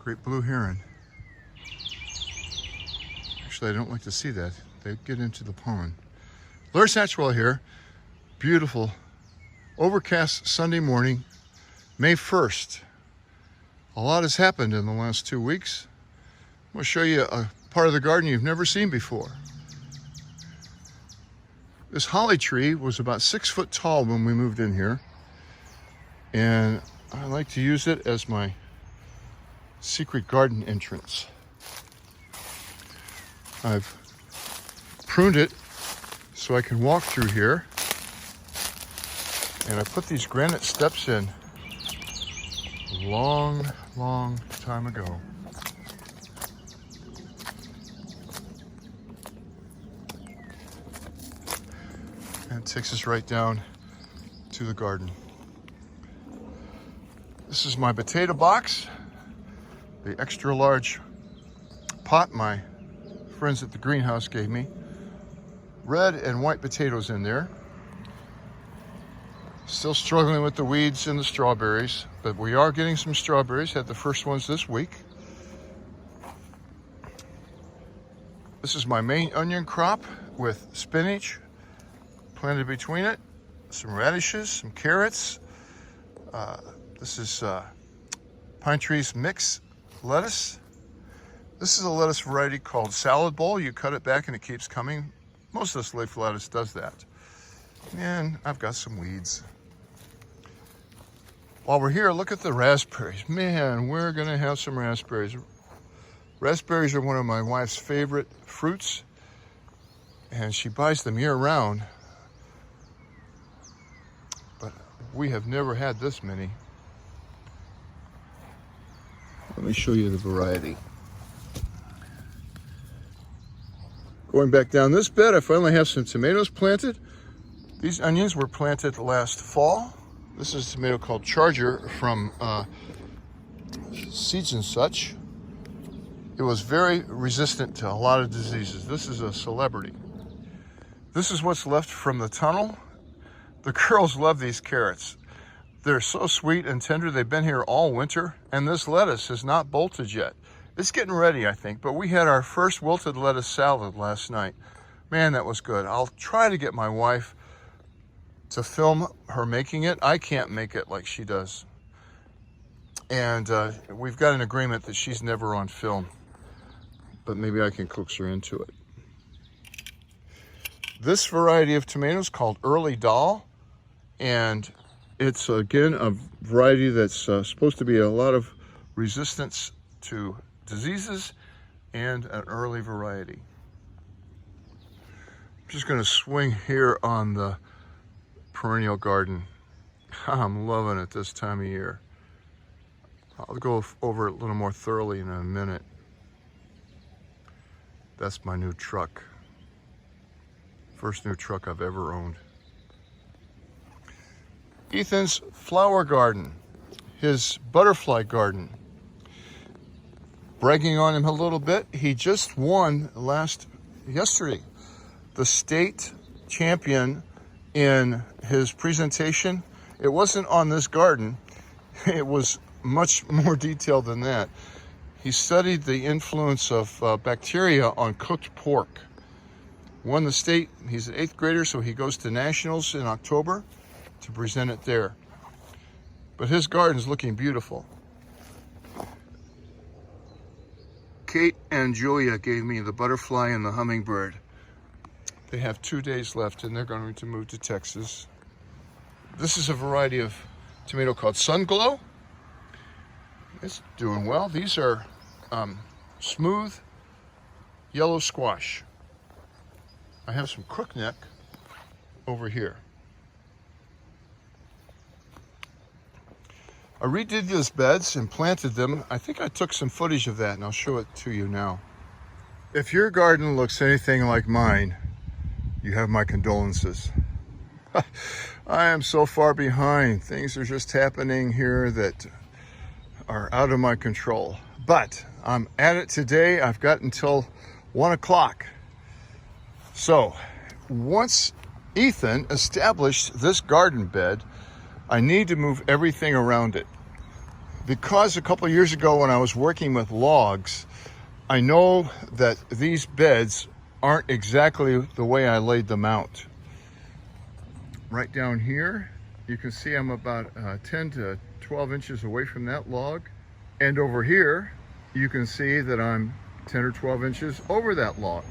Great blue heron. Actually, I don't like to see that. They get into the pond. Larry Satchwell here. Beautiful, overcast Sunday morning, May 1st. A lot has happened in the last 2 weeks. I'm going to show you a part of the garden you've never seen before. This holly tree was about 6 foot tall when we moved in here, and I like to use it as my secret garden entrance. I've pruned it so I can walk through here, and I put these granite steps in a long time ago. And it takes us right down to the garden. This is my potato box, the extra large pot my friends at the greenhouse gave me. Red and white potatoes in there. Still struggling with the weeds and the strawberries, but we are getting some strawberries. Had the first ones this week. This is my main onion crop with spinach planted between it, some radishes, some carrots. This is Pine Trees Mix lettuce. This is a lettuce variety called Salad Bowl. You cut it back and it keeps coming. Most of this leaf lettuce does that. And I've got some weeds. While we're here, look at the raspberries. Man, we're gonna have some raspberries. Raspberries are one of my wife's favorite fruits, and she buys them year round. But we have never had this many. Let me show you the variety. Going back down this bed, I finally have some tomatoes planted. These onions were planted last fall. This is a tomato called Charger from Seeds and Such. It was very resistant to a lot of diseases. This is a celebrity. This is what's left from the tunnel. The girls love these carrots. They're so sweet and tender. They've been here all winter, and this lettuce is not bolted yet. It's getting ready, I think, but we had our first wilted lettuce salad last night. Man, that was good. I'll try to get my wife to film her making it. I can't make it like she does. And we've got an agreement that she's never on film, but maybe I can coax her into it. This variety of tomatoes called Early Doll, and it's again a variety that's supposed to be a lot of resistance to diseases and an early variety. I'm just going to swing here on the Perennial Garden. I'm loving it this time of year. I'll go over it a little more thoroughly in a minute. That's my new truck. First new truck I've ever owned. Ethan's flower garden, his butterfly garden. Bragging on him a little bit, he just won yesterday the state champion in his presentation. It wasn't on this garden. It was much more detailed than that. He studied the influence of bacteria on cooked pork. Won the state. He's an 8th grader, so he goes to nationals in October to present it there. But his garden's looking beautiful. Kate and Julia gave me the butterfly and the hummingbird. They have 2 days left and they're going to move to Texas. This is a variety of tomato called Sunglow. It's doing well. These are smooth yellow squash. I have some crookneck over here. I redid these beds and planted them. I think I took some footage of that and I'll show it to you now. If your garden looks anything like mine, you have my condolences. I am so far behind. Things are just happening here that are out of my control. But I'm at it today. I've got until 1 o'clock. So once Ethan established this garden bed, I need to move everything around it. Because a couple of years ago when I was working with logs, I know that these beds aren't exactly the way I laid them out. Right down here, you can see I'm about 10 to 12 inches away from that log. And over here, you can see that I'm 10 or 12 inches over that log.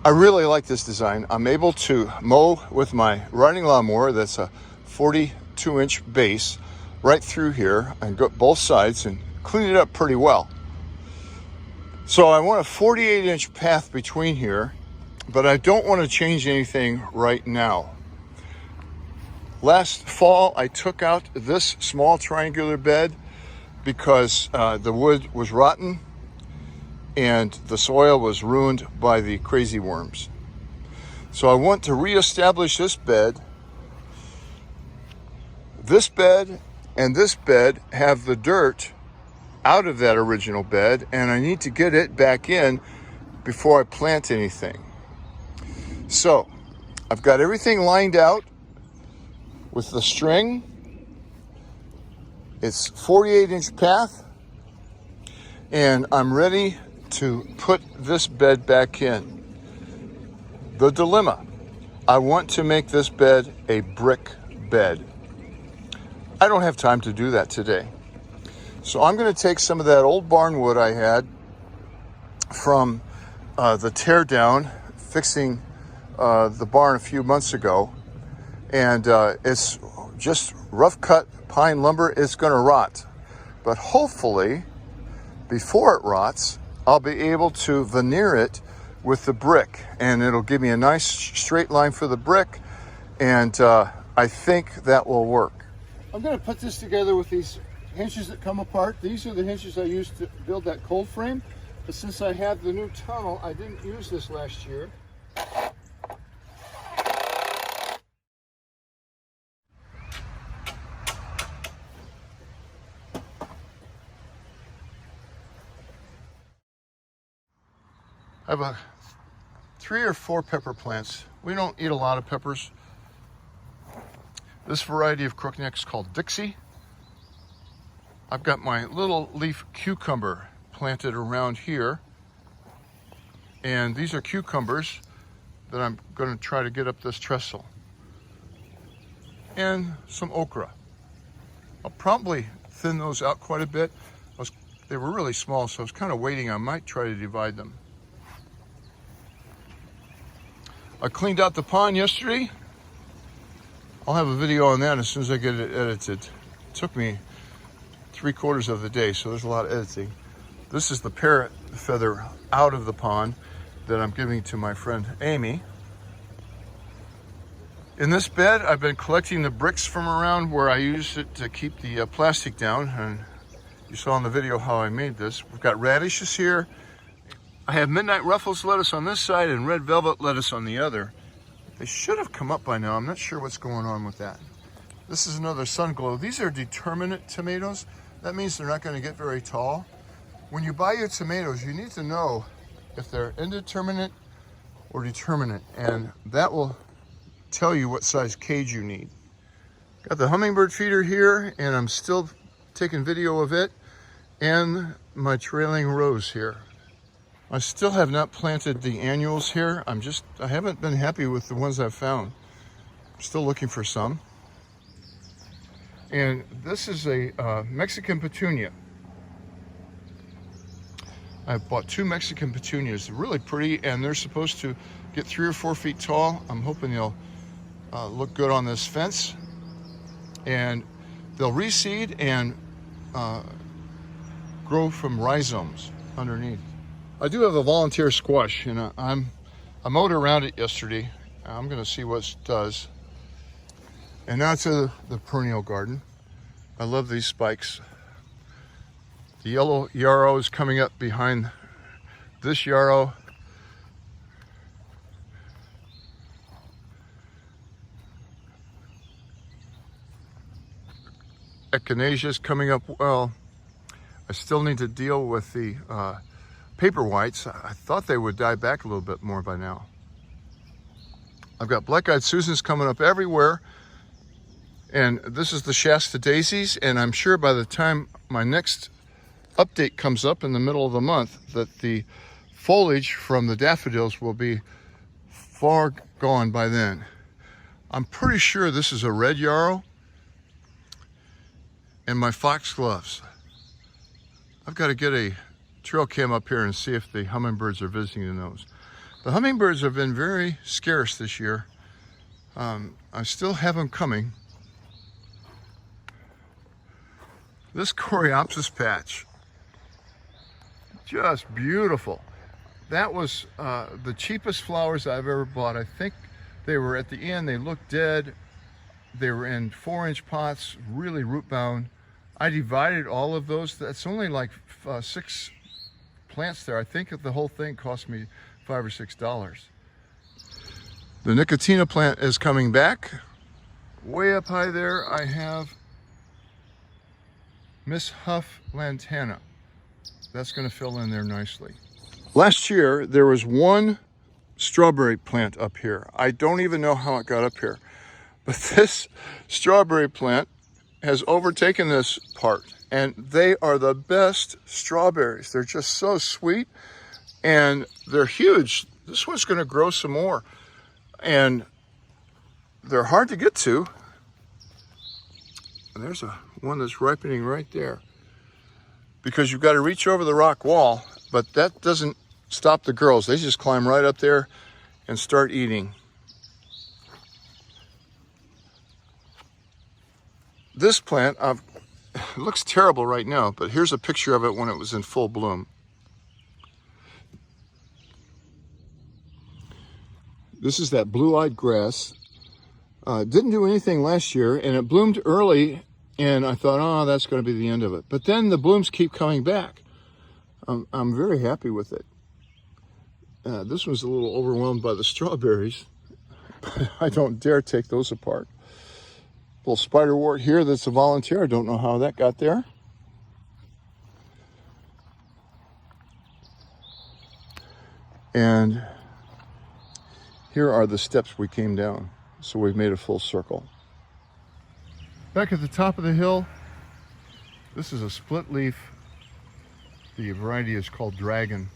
I really like this design. I'm able to mow with my riding lawnmower that's a 42-inch base right through here and go both sides and clean it up pretty well. So I want a 48-inch path between here, but I don't want to change anything right now. Last fall, I took out this small triangular bed because the wood was rotten and the soil was ruined by the crazy worms. So I want to reestablish this bed. This bed and this bed have the dirt out of that original bed, and I need to get it back in before I plant anything. So I've got everything lined out with the string. It's 48-inch path, and I'm ready to put this bed back in. The dilemma: I want to make this bed a brick bed. I don't have time to do that today. So I'm going to take some of that old barn wood I had from the tear down, fixing the barn a few months ago, and it's just rough cut pine lumber. It's going to rot, but hopefully before it rots, I'll be able to veneer it with the brick, and it'll give me a nice straight line for the brick, and I think that will work. I'm going to put this together with these hinges that come apart. These are the hinges I used to build that cold frame, but since I have the new tunnel, I didn't use this last year. I have 3 or 4 pepper plants. We don't eat a lot of peppers. This variety of crookneck is called Dixie. I've got my little leaf cucumber planted around here. And these are cucumbers that I'm going to try to get up this trestle. And some okra. I'll probably thin those out quite a bit. They were really small, so I was kind of waiting. I might try to divide them. I cleaned out the pond yesterday. I'll have a video on that as soon as I get it edited. It took me 3/4 of the day, so there's a lot of editing. This is the parrot feather out of the pond that I'm giving to my friend Amy. In this bed, I've been collecting the bricks from around where I used it to keep the plastic down, and you saw in the video how I made this. We've got radishes here. I have midnight Ruffles lettuce on this side and red velvet lettuce on the other. They should have come up by now. I'm not sure what's going on with that. This is another sun glow. These are determinate tomatoes. That means they're not going to get very tall. When you buy your tomatoes, you need to know if they're indeterminate or determinate, and that will tell you what size cage you need. Got the hummingbird feeder here, and I'm still taking video of it, and my trailing rose here. I still have not planted the annuals here. I haven't been happy with the ones I've found. I'm still looking for some. And this is a Mexican petunia. I bought 2 Mexican petunias. They're really pretty, and they're supposed to get 3 or 4 feet tall. I'm hoping they'll look good on this fence. And they'll reseed and grow from rhizomes underneath. I do have a volunteer squash, and I mowed around it yesterday. I'm going to see what it does. And now to the perennial garden. I love these spikes. The yellow yarrow is coming up behind this yarrow. Echinacea is coming up well. I still need to deal with the paper whites. I thought they would die back a little bit more by now. I've got black-eyed Susans coming up everywhere. And this is the Shasta daisies, and I'm sure by the time my next update comes up in the middle of the month that the foliage from the daffodils will be far gone by then. I'm pretty sure this is a red yarrow and my foxgloves. I've got to get a trail cam up here and see if the hummingbirds are visiting those. The hummingbirds have been very scarce this year. I still have them coming. This Coreopsis patch, just beautiful. That was the cheapest flowers I've ever bought. I think they were at the end, they looked dead. They were in 4-inch pots, really root bound. I divided all of those. That's only like 6 plants there. I think the whole thing cost me $5 or $6. The Nicotina plant is coming back. Way up high there, I have Miss Huff Lantana. That's going to fill in there nicely. Last year, there was one strawberry plant up here. I don't even know how it got up here. But this strawberry plant has overtaken this part. And they are the best strawberries. They're just so sweet. And they're huge. This one's going to grow some more. And they're hard to get to. And there's one that's ripening right there. Because you've got to reach over the rock wall, but that doesn't stop the girls. They just climb right up there and start eating. This plant looks terrible right now, but here's a picture of it when it was in full bloom. This is that blue-eyed grass. Didn't do anything last year, and it bloomed early, and I thought, oh, that's going to be the end of it. But then the blooms keep coming back. I'm very happy with it. This one's a little overwhelmed by the strawberries, but I don't dare take those apart. Little spiderwort here that's a volunteer. I don't know how that got there. And here are the steps we came down. So we've made a full circle. Back at the top of the hill, this is a split leaf. The variety is called Dragon,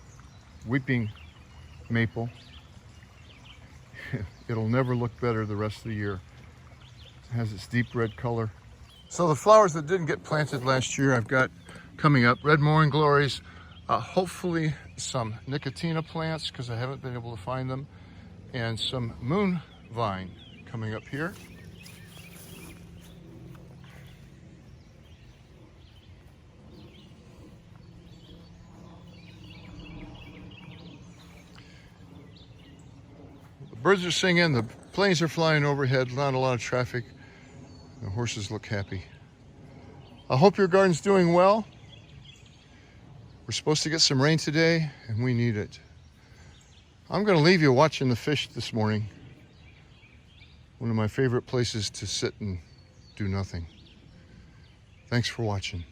weeping maple. It'll never look better the rest of the year. It has its deep red color. So the flowers that didn't get planted last year, I've got coming up. Red morning glories, hopefully some Nicotina plants because I haven't been able to find them, and some moon vine coming up here. The birds are singing, the planes are flying overhead, not a lot of traffic. The horses look happy. I hope your garden's doing well. We're supposed to get some rain today, and we need it. I'm going to leave you watching the fish this morning. One of my favorite places to sit and do nothing. Thanks for watching.